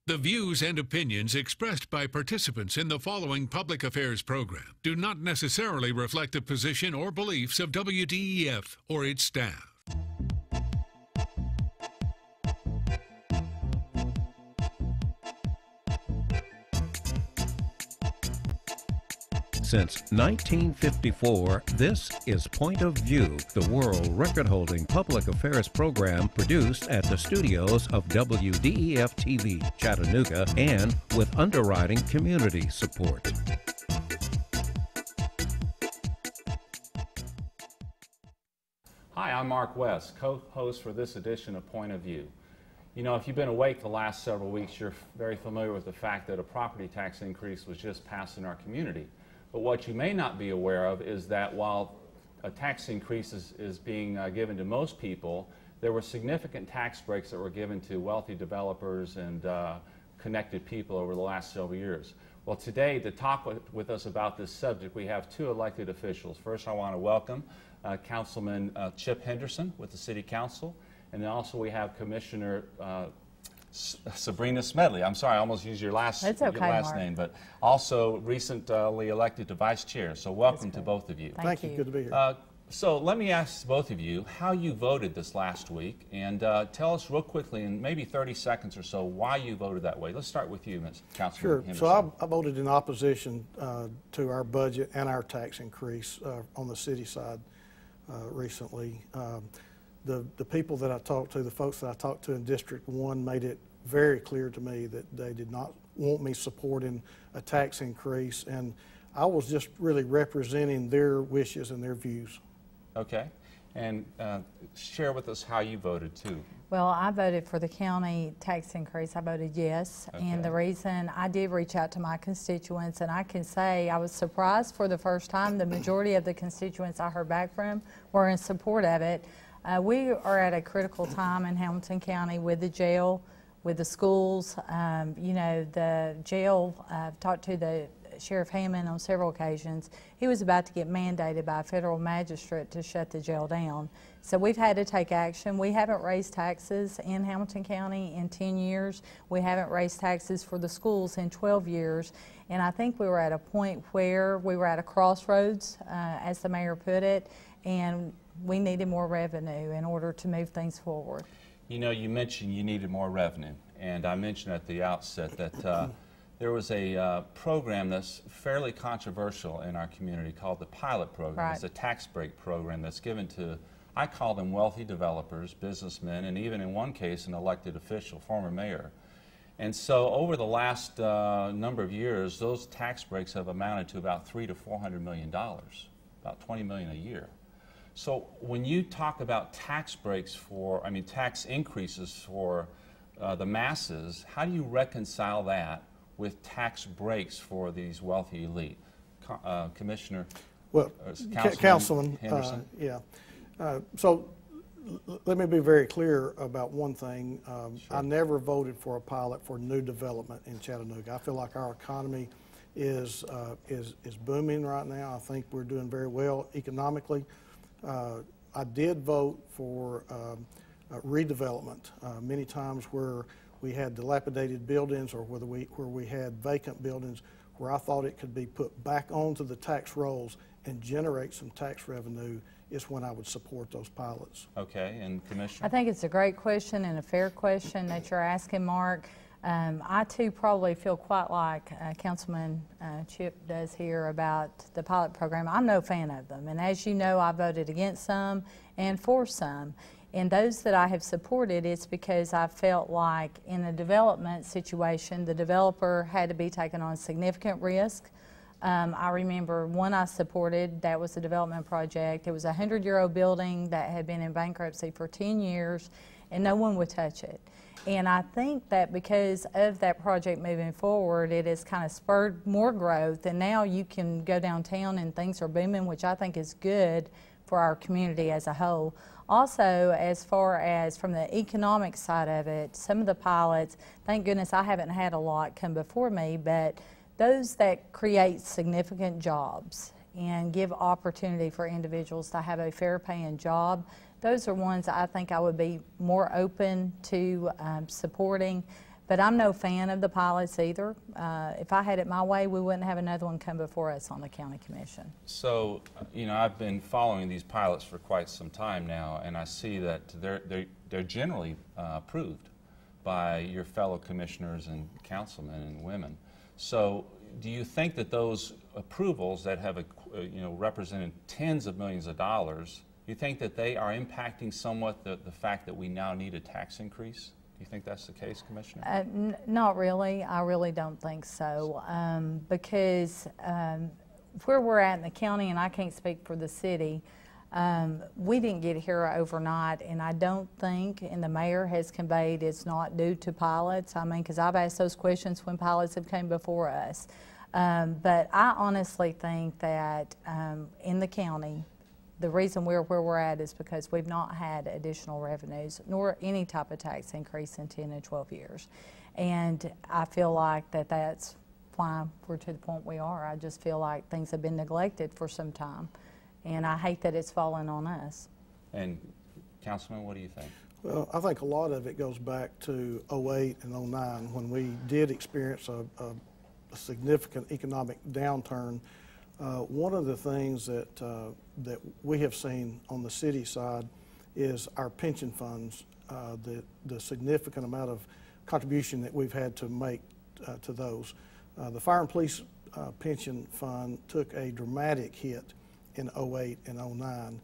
The views and opinions expressed by participants in the following public affairs program do not necessarily reflect the position or beliefs of WDEF or its staff. Since 1954, this is Point of View, the world record-holding public affairs program produced at the studios of WDEF-TV Chattanooga and with underwriting community support. Hi, I'm Mark West, co-host for this edition of Point of View. You know, if you've been awake the last several weeks, you're very familiar with the fact that a property tax increase was just passed in our community. But what you may not be aware of is that while a tax increase is being given to most people, there were significant tax breaks that were given to wealthy developers and connected people over the last several years. Well, today, to talk with us about this subject, we have two elected officials. First, I want to welcome Councilman Chip Henderson with the City Council, and then also we have Commissioner Sabrina Smedley. I'm sorry, I almost used your last name, but also recently elected to Vice Chair. So welcome to both of you. Thank you. Good to be here. So let me ask both of you how you voted this last week, and tell us real quickly in maybe 30 seconds or so why you voted that way. Let's start with you, Ms. Councilman Henderson. So I voted in opposition to our budget and our tax increase on the city side recently. The people that I talked to, the folks that I talked to in District 1 made it very clear to me that they did not want me supporting a tax increase, and I was just really representing their wishes and their views. Okay. And share with us how you voted too. Well, I voted for the county tax increase. I voted yes. Okay. And the reason I did reach out to my constituents, and I can say I was surprised for the first time. The majority of the constituents I heard back from were in support of it. We are at a critical time in Hamilton County with the jail, with the schools. You know, the jail, I've talked to the Sheriff Hammond on several occasions. He was about to get mandated by a federal magistrate to shut the jail down. So we've had to take action. We haven't raised taxes in Hamilton County in 10 years. We haven't raised taxes for the schools in 12 years. And I think we were at a point where we were at a crossroads, as the mayor put it, and we needed more revenue in order to move things forward. You know, you mentioned you needed more revenue, and I mentioned at the outset that there was a program that's fairly controversial in our community called the pilot program. Right. It's a tax break program that's given to, I call them wealthy developers, businessmen, and even in one case an elected official, former mayor. And so over the last number of years, those tax breaks have amounted to about $300 to $400 million, about $20 million a year. So when you talk about tax breaks for, tax increases for the masses, how do you reconcile that with tax breaks for these wealthy elite? Commissioner? Well, Councilman Henderson? So let me be very clear about one thing. Sure. I never voted for a pilot for new development in Chattanooga. I feel like our economy is booming right now. I think we're doing very well economically. I did vote for redevelopment many times where we had dilapidated buildings or where we had vacant buildings where I thought it could be put back onto the tax rolls and generate some tax revenue is when I would support those pilots. Okay, and Commissioner? I think it's a great question and a fair question that you're asking, Mark. I too probably feel quite like Councilman Chip does here about the pilot program. I'm no fan of them, and as you know, I voted against some and for some. And those that I have supported, it's because I felt like in a development situation, the developer had to be taking on significant risk. I remember one I supported, that was a development project. It was a 100-year-old building that had been in bankruptcy for 10 years, and no one would touch it. And I think that because of that project moving forward, it has kind of spurred more growth, and now you can go downtown and things are booming, which I think is good for our community as a whole. Also, as far as from the economic side of it, some of the pilots, thank goodness I haven't had a lot come before me, but those that create significant jobs and give opportunity for individuals to have a fair paying job, those are ones I think I would be more open to supporting. But I'm no fan of the pilots either. If I had it my way, we wouldn't have another one come before us on the county commission. So, you know, I've been following these pilots for quite some time now, and I see that they're generally approved by your fellow commissioners and councilmen and women. So, do you think that those approvals that have, you know, represented tens of millions of dollars, do you think that they are impacting somewhat the fact that we now need a tax increase? Do you think that's the case, Commissioner? Not really. I really don't think so. Because where we're at in the county, and I can't speak for the city, we didn't get here overnight, and I don't think, and the mayor has conveyed, it's not due to pilots. I mean, because I've asked those questions when pilots have come before us. But I honestly think that in the county, the reason we're where we're at is because we've not had additional revenues nor any type of tax increase in 10 and 12 years. And I feel like that's why we're to the point we are. I just feel like things have been neglected for some time. And I hate that it's fallen on us. And Councilman, what do you think? Well, I think a lot of it goes back to 08 and 09 when we did experience a significant economic downturn. One of the things that we have seen on the city side is our pension funds, the significant amount of contribution that we've had to make to those. The Fire and Police Pension Fund took a dramatic hit in 08 and 09,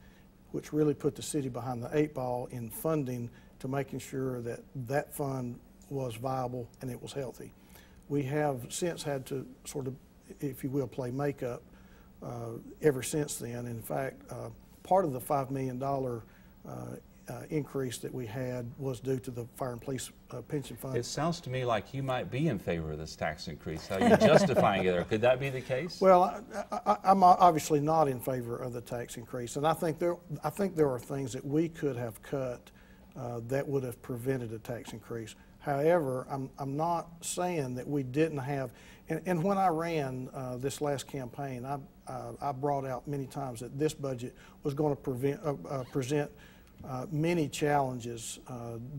which really put the city behind the 8 ball in funding to making sure that that fund was viable and it was healthy. We have since had to sort of, if you will, play makeup ever since then. In fact, part of the $5 million increase that we had was due to the Fire and Police Pension Fund. It sounds to me like you might be in favor of this tax increase. Are you justifying it? Could that be the case? Well, I'm obviously not in favor of the tax increase, and I think there are things that we could have cut that would have prevented a tax increase. However, I'm not saying that we didn't have, and when I ran this last campaign, I brought out many times that this budget was going to present many challenges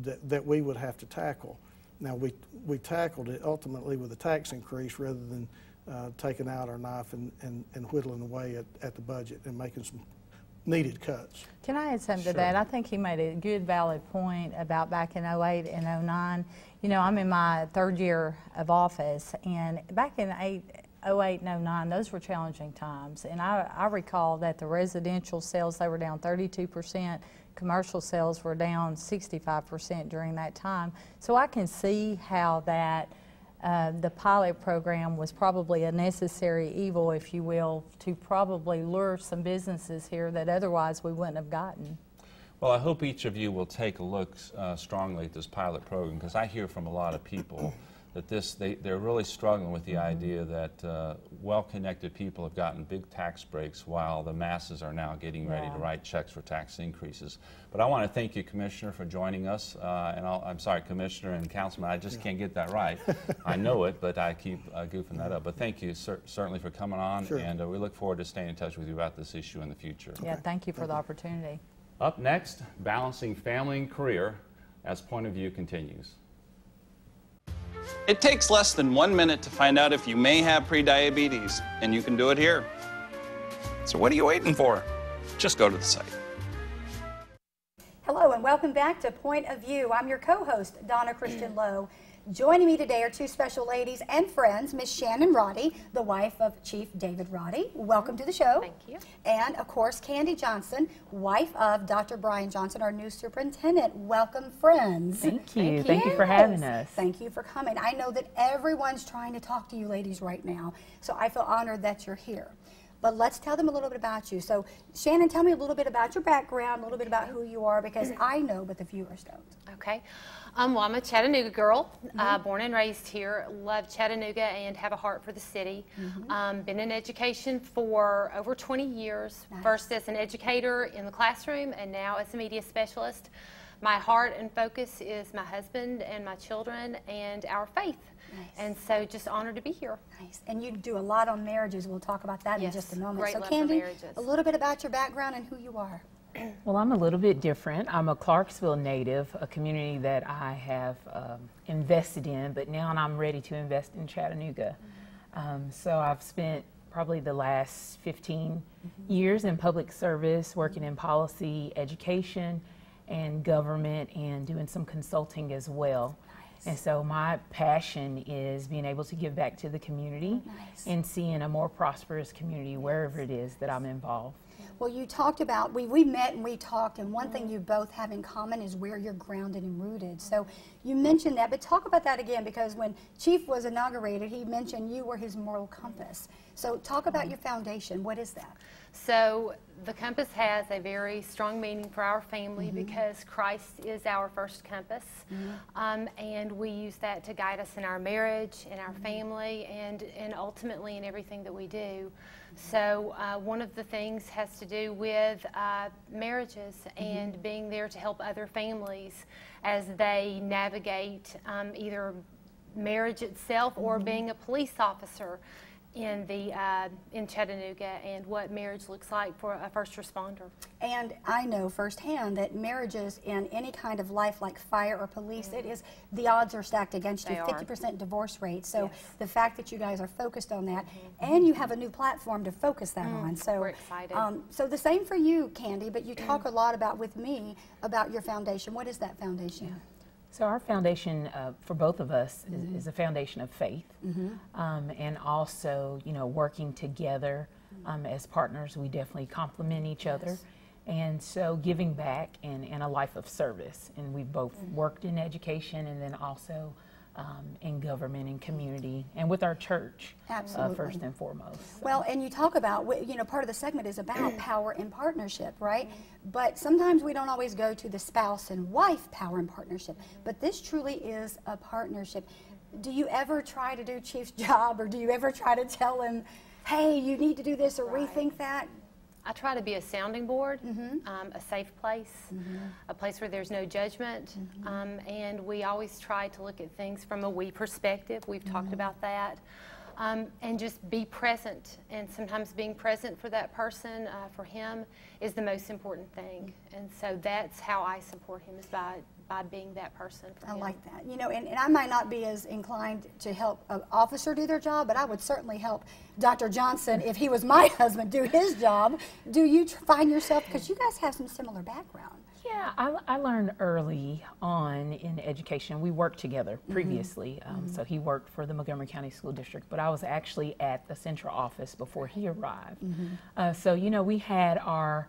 that we would have to tackle. Now, we tackled it ultimately with a tax increase rather than taking out our knife and whittling away at the budget and making some needed cuts. Can I add something to that? I think he made a good, valid point about back in 08 and 09. You know, I'm in my 3rd year of office, and back in 08 and 09, those were challenging times. And I recall that the residential sales, they were down 32%. Commercial sales were down 65% during that time. So I can see how that the pilot program was probably a necessary evil, if you will, to probably lure some businesses here that otherwise we wouldn't have gotten. Well, I hope each of you will take a look strongly at this pilot program, because I hear from a lot of people that they're really struggling with the idea that well-connected people have gotten big tax breaks while the masses are now getting ready to write checks for tax increases. But I want to thank you, Commissioner, for joining us. I'm sorry, Commissioner and Councilman, I just can't get that right. I know it, but I keep goofing that up. But thank you certainly for coming on, and we look forward to staying in touch with you about this issue in the future. Yeah, thank you for the opportunity. Up next, balancing family and career as Point of View continues. It takes less than 1 minute to find out if you may have prediabetes, and you can do it here. So what are you waiting for? Just go to the site. Hello and welcome back to Point of View. I'm your co-host, Donna Christian Lowe. Joining me today are 2 special ladies and friends, Miss Shannon Roddy, the wife of Chief David Roddy. Welcome to the show. Thank you. And, of course, Candy Johnson, wife of Dr. Brian Johnson, our new superintendent. Welcome, friends. Thank you. Thank you for having us. Thank you for coming. I know that everyone's trying to talk to you ladies right now, so I feel honored that you're here. But let's tell them a little bit about you. So, Shannon, tell me a little bit about your background, a little bit about who you are, because I know, but the viewers don't. Okay. Well, I'm a Chattanooga girl, born and raised here. Love Chattanooga and have a heart for the city. Been in education for over 20 years, first as an educator in the classroom and now as a media specialist. My heart and focus is my husband and my children and our faith. Nice. And so just honored to be here. Nice. And you do a lot on marriages. We'll talk about that in just a moment. Great so love Candy, for marriages. A little bit about your background and who you are. Well, I'm a little bit different. I'm a Clarksville native, a community that I have invested in, but now I'm ready to invest in Chattanooga. So I've spent probably the last 15 years in public service, working in policy, education, and government, and doing some consulting as well. And so my passion is being able to give back to the community and seeing a more prosperous community wherever it is that I'm involved. Well, you talked about, we met and we talked, and one thing you both have in common is where you're grounded and rooted. So you mentioned that, but talk about that again, because when Chief was inaugurated, he mentioned you were his moral compass. So talk about your foundation. What is that? So the compass has a very strong meaning for our family because Christ is our first compass, and we use that to guide us in our marriage, in our family, and ultimately in everything that we do. So one of the things has to do with marriages and being there to help other families as they navigate either marriage itself or being a police officer in Chattanooga, and what marriage looks like for a first responder. And I know firsthand that marriages in any kind of life like fire or police, it is, the odds are stacked against you, 50% divorce rate. So the fact that you guys are focused on that, and you have a new platform to focus that on. So we're excited. So the same for you, Candy, but you talk a lot about, with me, about your foundation. What is that foundation? So our foundation for both of us is a foundation of faith, and also, you know, working together as partners. We definitely complement each other, and so giving back and a life of service. And we've both worked in education and then also in government and community, and with our church, first and foremost. So. Well, and you talk about, you know, part of the segment is about power and partnership, right? But sometimes we don't always go to the spouse and wife power and partnership, but this truly is a partnership. Do you ever try to do Chief's job, or do you ever try to tell him, hey, you need to do this, or rethink that? I try to be a sounding board, a safe place, a place where there's no judgment, and we always try to look at things from a we perspective. We've talked about that. And just be present, and sometimes being present for that person, for him, is the most important thing. And so that's how I support him, is by being that person for him. I like that. You know, and I might not be as inclined to help an officer do their job, but I would certainly help Dr. Johnson, if he was my husband, do his job. Do you find yourself, because you guys have some similar background? Yeah, I learned early on in education. We worked together previously. So he worked for the Montgomery County School District, but I was actually at the central office before he arrived. So, you know, we had our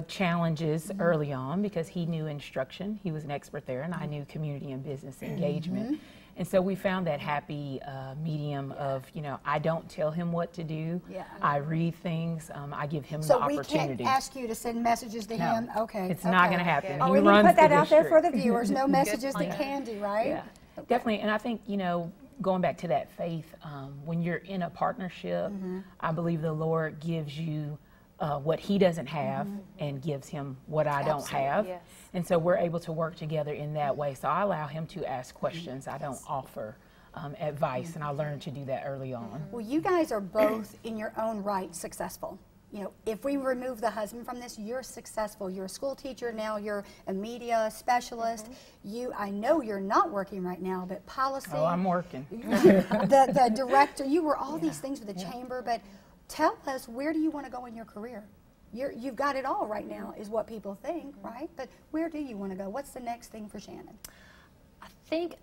challenges early on because he knew instruction. He was an expert there, and I knew community and business engagement. And so we found that happy medium of, you know, I don't tell him what to do. I read things. I give him the opportunity. So we can't ask you to send messages to him? Okay. It's not going to happen. Oh, we need to put that out there for the viewers. No messages to Candy, right? Yeah, definitely. And I think, you know, going back to that faith, when you're in a partnership, I believe the Lord gives you what he doesn't have and gives him what I don't have. And so we're able to work together in that way. So I allow him to ask questions. I don't offer advice, and I learned to do that early on. Well, you guys are both in your own right successful. You know, if we remove the husband from this, you're successful. You're a school teacher, now you're a media specialist. I know you're not working right now, but policy. Oh, I'm working. the director, you were all these things with the chamber, but tell us, where do you want to go in your career? You've got it all right now, is what people think, right? But where do you want to go? What's the next thing for Shannon? I think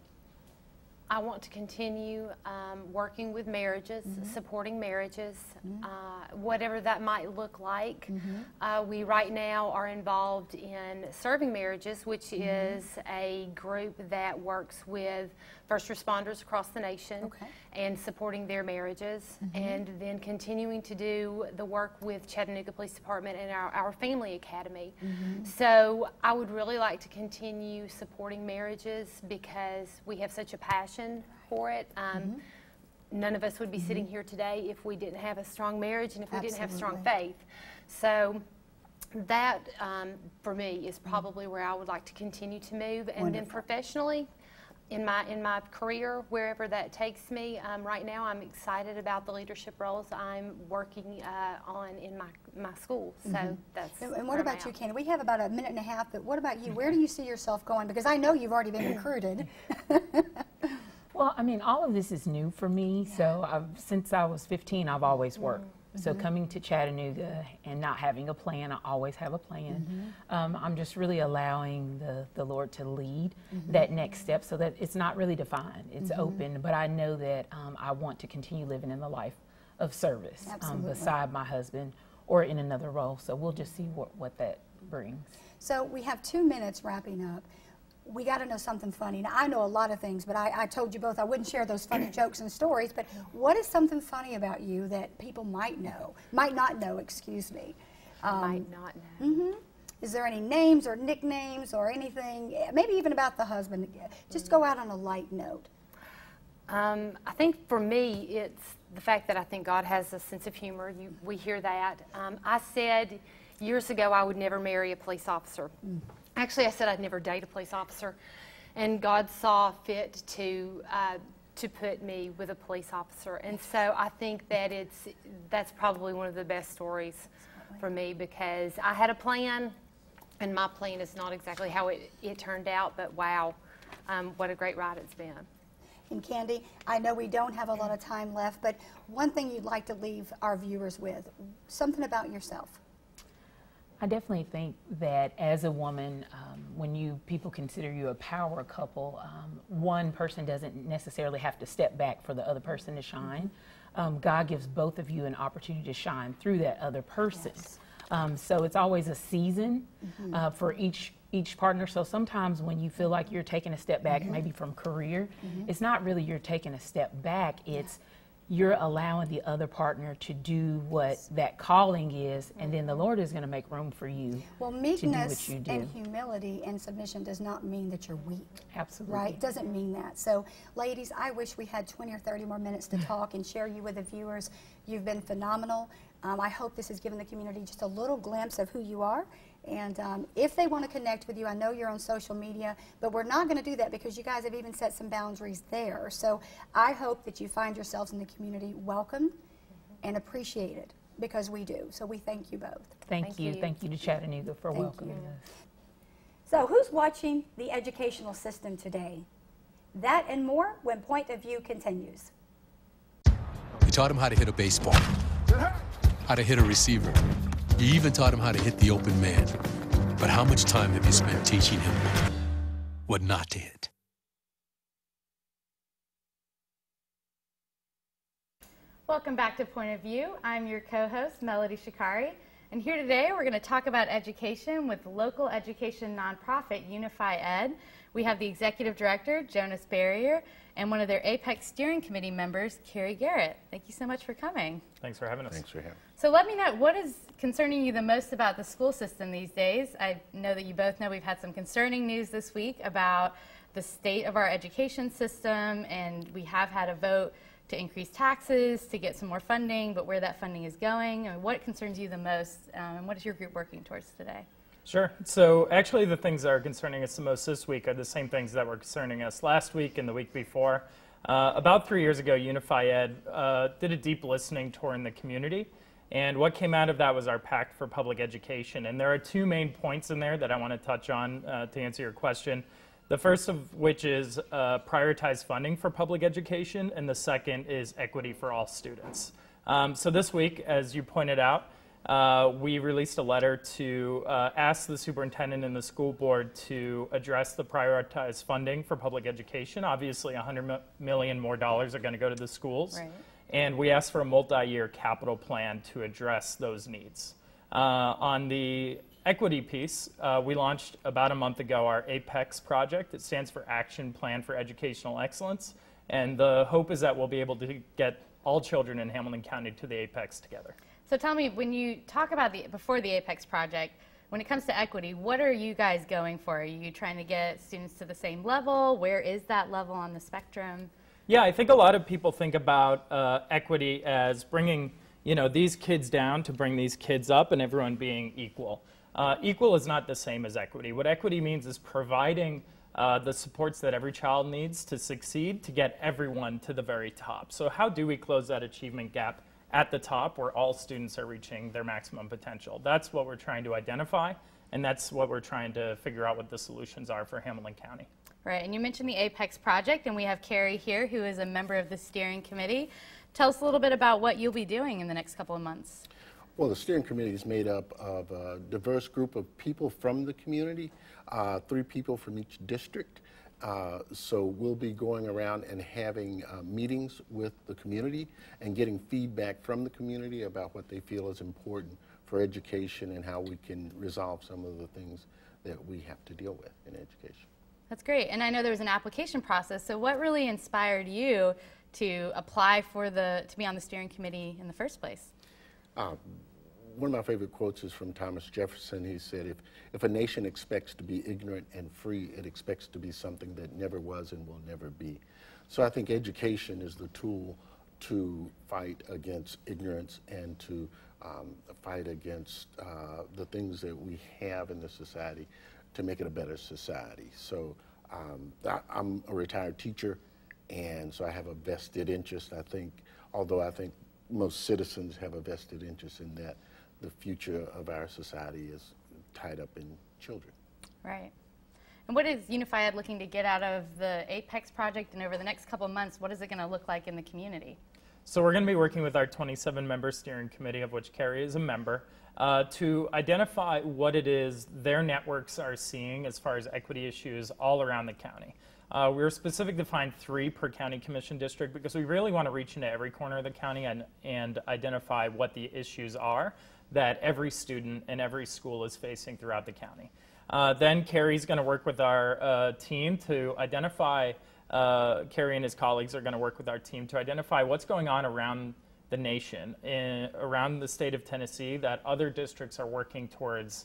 I want to continue working with marriages, supporting marriages, whatever that might look like. We right now are involved in Serving Marriages, which is a group that works with first responders across the nation and supporting their marriages, and then continuing to do the work with Chattanooga Police Department and our Family Academy. So I would really like to continue supporting marriages because we have such a passion for it. None of us would be sitting here today if we didn't have a strong marriage and if we didn't have strong faith. So that, for me, is probably where I would like to continue to move. And then professionally, in my career, wherever that takes me. Right now, I'm excited about the leadership roles I'm working on in my school. So that's. And what about you, Candy? We have about a minute and a half, but what about you? Where do you see yourself going? Because I know you've already been recruited. Well, I mean, all of this is new for me. So since I was 15, I've always worked. So coming to Chattanooga and not having a plan, I always have a plan. I'm just really allowing the Lord to lead that next step so that it's not really defined. It's open, but I know that I want to continue living in the life of service beside my husband or in another role. So we'll just see what that brings. So we have 2 minutes wrapping up. We got to know something funny. Now, I know a lot of things, but I told you both I wouldn't share those funny jokes and stories, but what is something funny about you that people might not know, excuse me? Might not know. Is there any names or nicknames or anything, maybe even about the husband? Just go out on a light note. I think for me, it's the fact that I think God has a sense of humor. We hear that. I said years ago I would never marry a police officer. Actually, I said I'd never date a police officer, and God saw fit to put me with a police officer. And so I think that that's probably one of the best stories for me, because I had a plan, and my plan is not exactly how it turned out, but wow, what a great ride it's been. And Candy, I know we don't have a lot of time left, but one thing you'd like to leave our viewers with, something about yourself. I definitely think that as a woman, when people consider you a power couple, one person doesn't necessarily have to step back for the other person to shine. God gives both of you an opportunity to shine through that other person. So it's always a season for each partner. So sometimes when you feel like you're taking a step back, maybe from career, it's not really you're taking a step back, it's you're allowing the other partner to do what that calling is, and then the Lord is going to make room for you well, meekness to do what you do. And humility and submission does not mean that you're weak. Absolutely. Right? It doesn't mean that. So, ladies, I wish we had 20 or 30 more minutes to talk and share you with the viewers. You've been phenomenal. I hope this has given the community just a little glimpse of who you are. And if they want to connect with you, I know you're on social media, but we're not going to do that because you guys have even set some boundaries there. So I hope that you find yourselves in the community welcomed and appreciated, because we do. So we thank you both. Thank you. Thank you to Chattanooga for welcoming us. So who's watching the educational system today? That and more when Point of View continues. You taught him how to hit a baseball, how to hit a receiver. You even taught him how to hit the open man. But how much time have you spent teaching him what not to hit? Welcome back to Point of View. I'm your co-host, Melody Shikari. And here today, we're going to talk about education with local education nonprofit Unify Ed. We have the executive director, Jonas Barrier, and one of their APEX steering committee members, Carrie Garrett. Thank you so much for coming. Thanks for having us. Thanks for having us. So let me know, what is concerning you the most about the school system these days? I know that you both know we've had some concerning news this week about the state of our education system, and we have had a vote to increase taxes, to get some more funding, but where that funding is going, and what concerns you the most, and what is your group working towards today? Sure. So actually the things that are concerning us the most this week are the same things that were concerning us last week and the week before. About 3 years ago, Unify Ed did a deep listening tour in the community, and what came out of that was our Pact for Public Education. And there are two main points in there that I want to touch on to answer your question. The first of which is prioritize funding for public education, and the second is equity for all students. So this week, as you pointed out, we released a letter to ask the superintendent and the school board to address the prioritized funding for public education. Obviously, $100 million more dollars are going to go to the schools. Right. And we asked for a multi-year capital plan to address those needs. On the equity piece, we launched about a month ago our APEX project. It stands for Action Plan for Educational Excellence. And the hope is that we'll be able to get all children in Hamilton County to the APEX together. So tell me, when you talk about before the APEX project, when it comes to equity, what are you guys going for? Are you trying to get students to the same level? Where is that level on the spectrum? Yeah, I think a lot of people think about equity as bringing, these kids down to bring these kids up and everyone being equal. Equal is not the same as equity. What equity means is providing the supports that every child needs to succeed to get everyone to the very top. So how do we close that achievement gap at the top where all students are reaching their maximum potential? That's what we're trying to identify, and that's what we're trying to figure out what the solutions are for Hamilton County. Right, and you mentioned the APEX project, and we have Carrie here, who is a member of the steering committee. Tell us a little bit about what you'll be doing in the next couple of months. Well, the steering committee is made up of a diverse group of people from the community, 3 people from each district. So we'll be going around and having meetings with the community and getting feedback from the community about what they feel is important for education and how we can resolve some of the things that we have to deal with in education. That's great. And I know there was an application process. So what really inspired you to apply for to be on the steering committee in the first place? One of my favorite quotes is from Thomas Jefferson. He said, if a nation expects to be ignorant and free, it expects to be something that never was and will never be. So I think education is the tool to fight against ignorance and to fight against the things that we have in the society to make it a better society. So I'm a retired teacher, and so I have a vested interest. I think, although I think most citizens have a vested interest in that, the future of our society is tied up in children. Right. And what is Unify Ed looking to get out of the APEX project, and over the next couple of months, what is it going to look like in the community? So we're going to be working with our 27-member steering committee, of which Carrie is a member, to identify what it is their networks are seeing as far as equity issues all around the county. We're specific to find 3 per county commission district because we really want to reach into every corner of the county and identify what the issues are that every student and every school is facing throughout the county. Then Carrie's going to work with our team to identify, Carrie and his colleagues are going to work with our team to identify what's going on around the nation, around the state of Tennessee, that other districts are working towards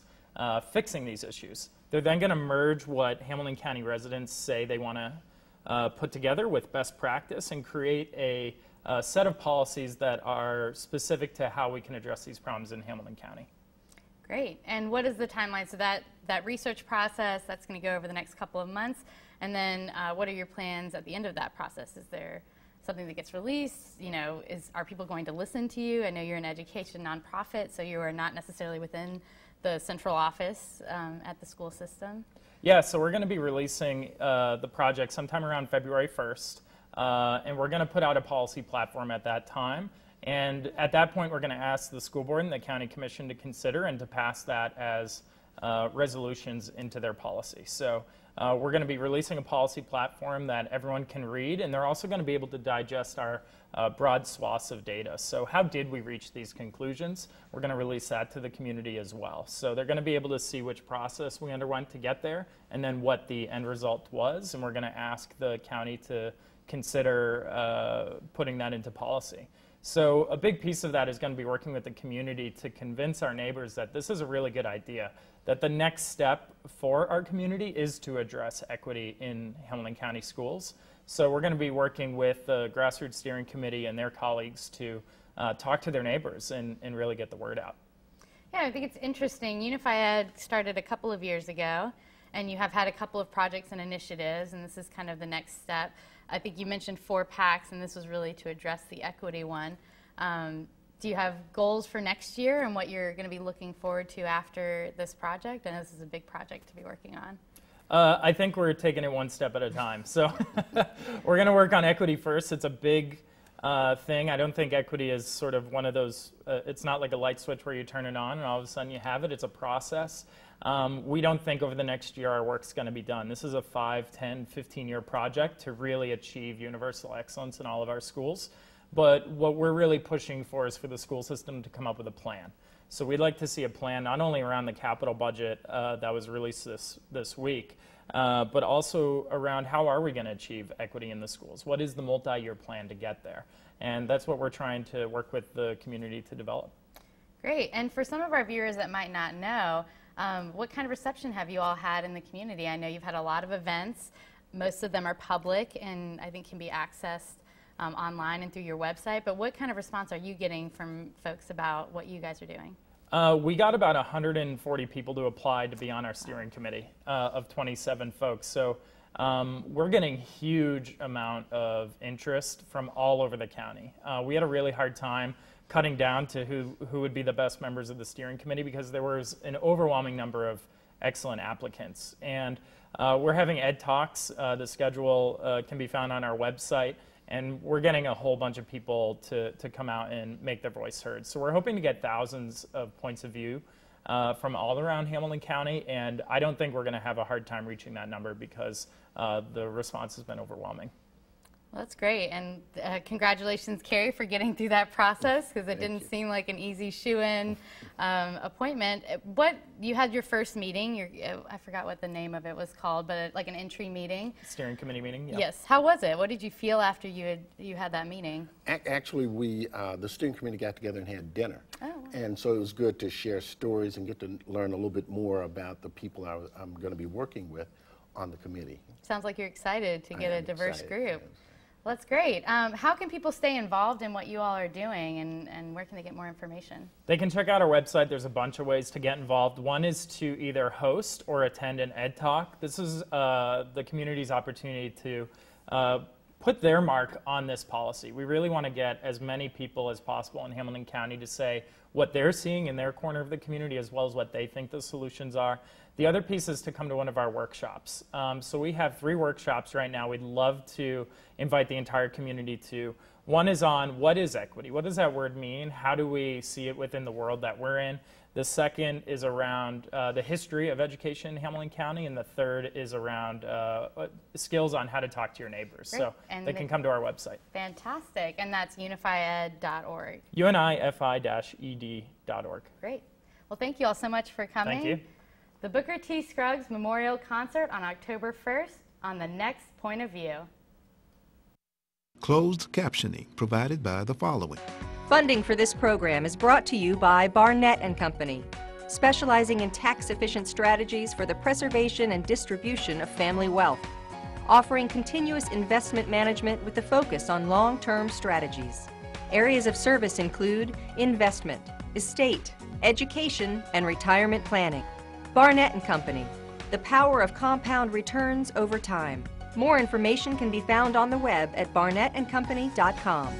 fixing these issues. They're then going to merge what Hamilton County residents say they want to put together with best practice and create a set of policies that are specific to how we can address these problems in Hamilton County. Great. And what is the timeline? So that research process, that's going to go over the next couple of months. And then what are your plans at the end of that process? Is there something that gets released? You know, are people going to listen to you? I know you're an education nonprofit, so you are not necessarily within the central office at the school system. Yeah, so we're going to be releasing the project sometime around February 1st. And we're going to put out a policy platform at that time. And at that point, we're going to ask the school board and the county commission to consider and to pass that as resolutions into their policy. So we're going to be releasing a policy platform that everyone can read, and they're also going to be able to digest our broad swaths of data. So how did we reach these conclusions? We're going to release that to the community as well. So they're going to be able to see which process we underwent to get there, and then what the end result was. And we're going to ask the county to consider putting that into policy. So a big piece of that is going to be working with the community to convince our neighbors that this is a really good idea, that the next step for our community is to address equity in Hamilton County schools. So we're going to be working with the Grassroots Steering Committee and their colleagues to talk to their neighbors and really get the word out. Yeah, I think it's interesting. Unify Ed started a couple of years ago, and you have had a couple of projects and initiatives, and this is kind of the next step. I think you mentioned 4 packs, and this was really to address the equity one. Do you have goals for next year and what you're going to be looking forward to after this project? I know this is a big project to be working on. I think we're taking it one step at a time. So we're going to work on equity first. It's a big thing. I don't think equity is sort of one of those, it's not like a light switch where you turn it on and all of a sudden you have it. It's a process. We don't think over the next year our work's going to be done. This is a 5, 10, 15-year project to really achieve universal excellence in all of our schools. But what we're really pushing for is for the school system to come up with a plan. So we'd like to see a plan not only around the capital budget that was released this week, but also around how are we going to achieve equity in the schools? What is the multi-year plan to get there? And that's what we're trying to work with the community to develop. Great. And for some of our viewers that might not know, what kind of reception have you all had in the community? I know you've had a lot of events. Most of them are public and I think can be accessed online and through your website, but what kind of response are you getting from folks about what you guys are doing? We got about 140 people to apply to be on our steering committee of 27 folks. So we're getting huge amount of interest from all over the county. We had a really hard time cutting down to who would be the best members of the steering committee because there was an overwhelming number of excellent applicants. And we're having Ed Talks. The schedule can be found on our website. And we're getting a whole bunch of people to come out and make their voice heard. So we're hoping to get thousands of points of view from all around Hamilton County, and I don't think we're going to have a hard time reaching that number because the response has been overwhelming. Well, that's great, and congratulations, Carrie, for getting through that process because it didn't seem like an easy shoe-in appointment. You had your first meeting, I forgot what the name of it was called, but like an entry meeting. Steering committee meeting, yeah. Yes, how was it? What did you feel after you had that meeting? Actually, the steering committee got together and had dinner. Oh, wow. And so it was good to share stories and get to learn a little bit more about the people I'm going to be working with on the committee. Sounds like you're excited to get a diverse group. Well, that's great. How can people stay involved in what you all are doing, and where can they get more information? They can check out our website. There's a bunch of ways to get involved. One is to either host or attend an Ed Talk. This is the community's opportunity to put their mark on this policy. We really want to get as many people as possible in Hamilton County to say what they're seeing in their corner of the community as well as what they think the solutions are. The other piece is to come to one of our workshops. So we have 3 workshops right now we'd love to invite the entire community to. One is on what is equity? What does that word mean? How do we see it within the world that we're in? The second is around the history of education in Hamilton County, and the third is around skills on how to talk to your neighbors. Great. So they can come to our website. Fantastic, and that's unified.org. unifi-ed.org. Great. Well, thank you all so much for coming. Thank you. The Booker T. Scruggs Memorial Concert on October 1st on the next Point of View. Closed captioning provided by the following. Funding for this program is brought to you by Barnett & Company, specializing in tax-efficient strategies for the preservation and distribution of family wealth, offering continuous investment management with a focus on long-term strategies. Areas of service include investment, estate, education, and retirement planning. Barnett & Company, the power of compound returns over time. More information can be found on the web at barnettandcompany.com.